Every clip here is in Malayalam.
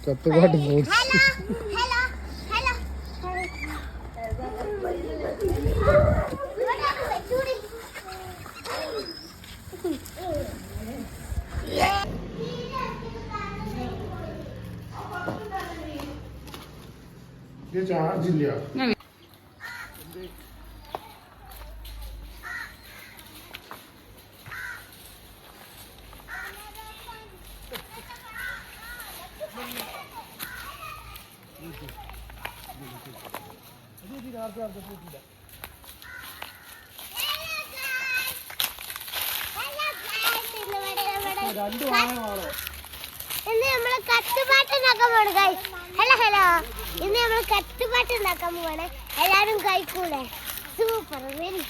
കത്തുപാട്ട് ചാർജ് ഇല്ല. ഇന്ന് നമ്മള് കത്തുപാട്ട് ഉണ്ടാക്കാൻ പോണ് ഗൈസ്. ഹലോ ഹലോ, ഇന്ന് നമ്മള് കത്തുപാട്ട് ഉണ്ടാക്കാൻ പോവാണ്. എല്ലാരും കഴിക്കൂലേ? സൂപ്പർ വെരി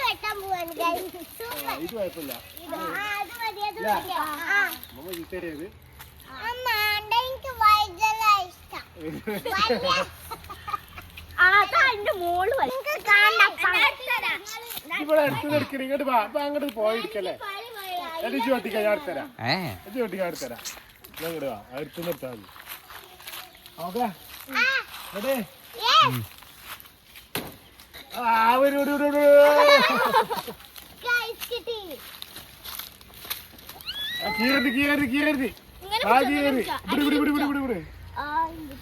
വെട്ടാൻ പോവാണ് ഗൈസ്. ഇത് കുഴപ്പമില്ല. ഇവിടെ അടുത്ത് നിൽക്കണ ഇങ്ങോട്ട് വാ. അപ്പൊ അങ്ങോട്ട് പോയിരിക്കല്ലേ? എലിജി ഒട്ടിക്കാൻ ഞാൻ എടുത്തരാം. എലിജി ഒട്ടിക്കാൻ എടുത്തരാം. ഇങ്ങോട്ട് വാ, അടുത്ത് നിർത്താൻ മതി. ഓക്കെ കീറരുത് കീറരുത് കീറരുത്. ആ കീറരുത്.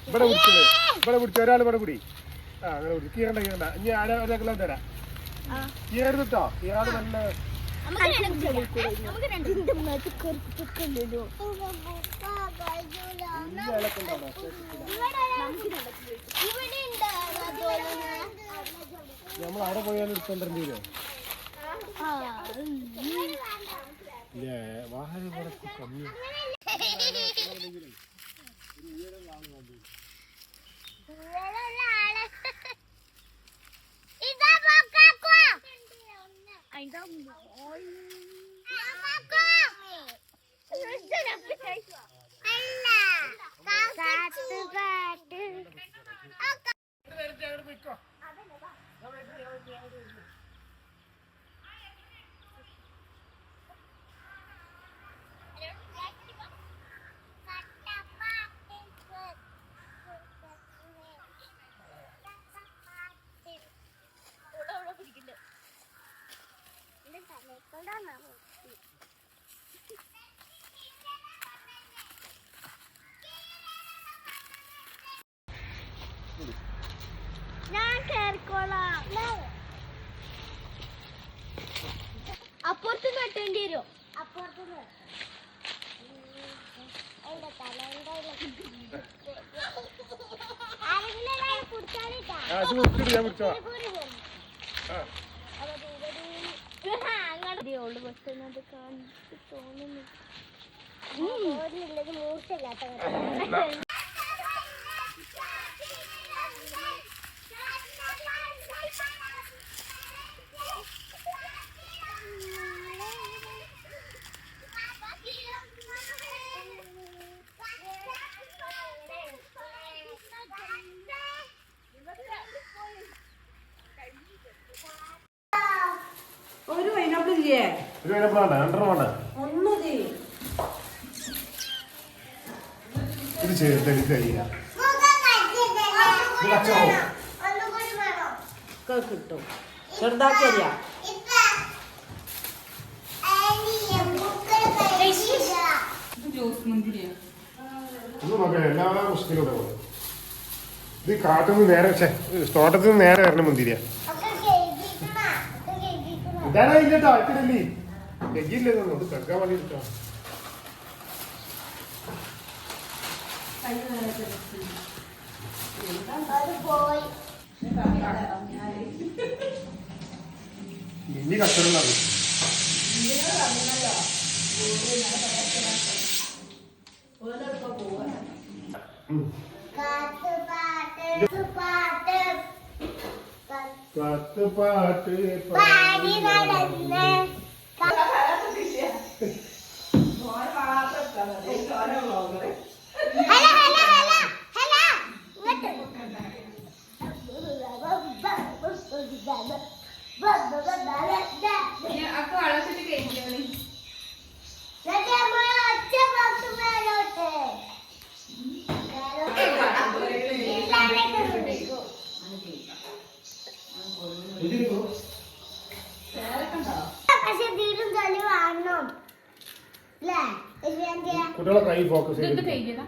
ഇവിടെ പിടിച്ചത്. ഇവിടെ പിടിച്ച ഒരാൾ ഇവിടെ പിടി. ആ അങ്ങനെ പിടി. കീറണ്ട കീറണ്ട. ഇനി ആരെല്ലാം തരാം. കീറരുത് കേട്ടോ. കീറാട് നല്ല നമ്മൾ അവിടെ പോയാലും എടുത്തോണ്ടിരേണ്ടി വരുമോ? ഇല്ലേ, വാഹനം കുറച്ച് കമ്മി. അപ്പുറത്ത് നട്ടേണ്ടി വരുമോ? അപ്പുറത്ത് തോന്നുന്നു മൂർച്ചയില്ലാത്ത ഒരു പൈനാപ്പിൾ ഇല്ലേ? ഇത് ചെയ്ത് കിട്ടും. ചെറുതാക്കിയ എല്ലാ മുസ്ലിം ഇത് കാട്ടുന്ന നേരെ തോട്ടത്തിൽ നിന്ന് നേരെ വരണ മുന്തിരിയ. ഇതാണ് ഇല്ലട്ടോ ഇത്തിരി എഗ്ഗില്ലേ തോന്നുന്നു. കെടുക്കാൻ വേണ്ടി കിട്ടോ. ഇനി കച്ചവടം നടക്കും. കത്തുപാട്ട് പാടി നടന്ന് ഹലോ ഹലോ ഹലോ ഹലോ പക്ഷെ തീരും തൊലി വാങ്ങണം അല്ലേ കുട്ടികളെ കൈ ഫോക്കസ് ഇതെന്ത് ചെയ്ത് കഴിക്കടാ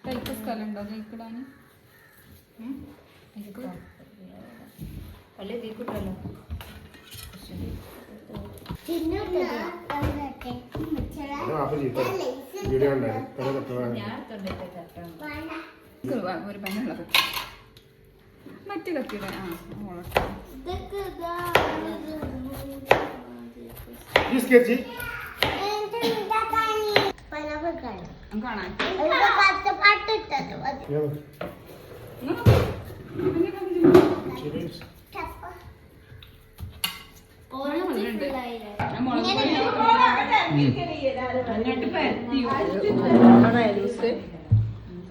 കഴിക്ക സ്ഥലമുണ്ടോ കഴിക്കിടാന് അല്ലേ തീക്കുട്ടല്ലോ ആപ്പ് ചെയ്ത വീഡിയോ ഉണ്ടായിരുന്നു ഞാൻ തൊണ്ടത്തെ തട്ടാണ് ഒരു പനുള്ള മറ്റു കത്തിയുടെ ഈ സ്കെച്ച് കാണാൻ കഷ്ടപ്പാട്ട് ഇട്ടത്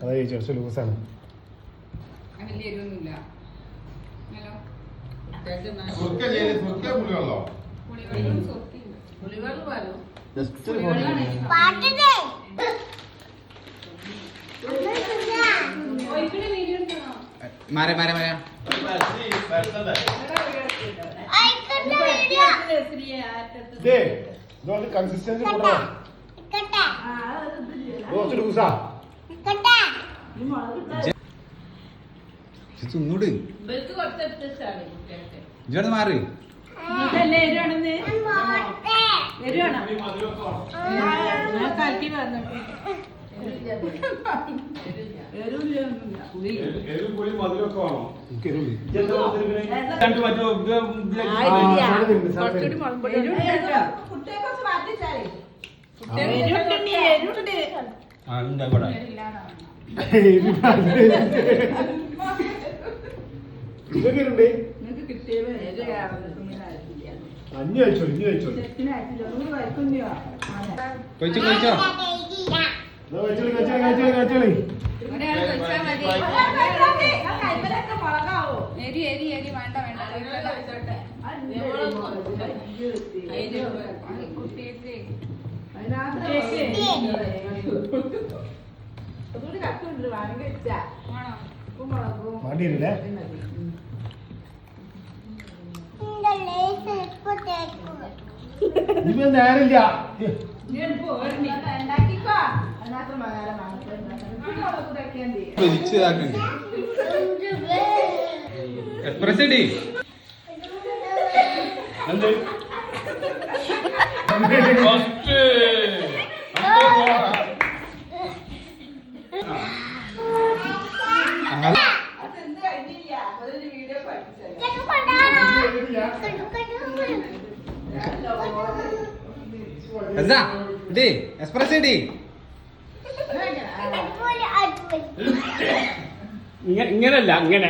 അതെ ചെറിയ ലൂസാണ് വലിയ എരിവൊന്നുമില്ല ഹലോ പുളിവെള്ളം സോക്കില്ല പുളിവെള്ളം വരും പാട്ടിട്ടേ മാരെ മാരെ മാരെ ഇതുകൊണ്ട് കൺസിസ്റ്റൻസി കൂടണം കുറച്ച് ലൂസാ തിന്നൂട് ഇവർക്ക് കുറച്ചെടുത്താണ് കുട്ടികൾക്ക് ഇജോട് മാറ് ഇതല്ലേ എരുവാണെന്ന് എരുവാണോ ഞാൻ കലക്കി പറഞ്ഞിട്ട് കുറച്ചുകൂടി മുളമ്പൊടി ഇതൊക്കെ ഉണ്ട് നിങ്ങൾക്ക് കിട്ടിയത് അഞ്ഞു കഴിച്ചോളൂ ഇഞ്ഞു കഴിച്ചോളൂ കൊയിച്ചോ കൊയിച്ചോ കഴിച്ചോളി കഴിച്ചോളി കഴിച്ചോളി കഴിച്ചോളി ഒരാൾ വെച്ചാൽ മതി എരി എരി എരി വേണ്ട വേണ്ട കുട്ടിയൊക്കെ ആണോ മാണ്ടിയില്ലേ ഇപ്പൊ നേരമില്ല വലിച്ച് ഇതാക്കണ്ട് എക്സ്പ്രസ് ഇടി എന്ത് ഇടി എക്സ്പ്രസ് ഇടി ഇങ്ങനല്ല അങ്ങനെ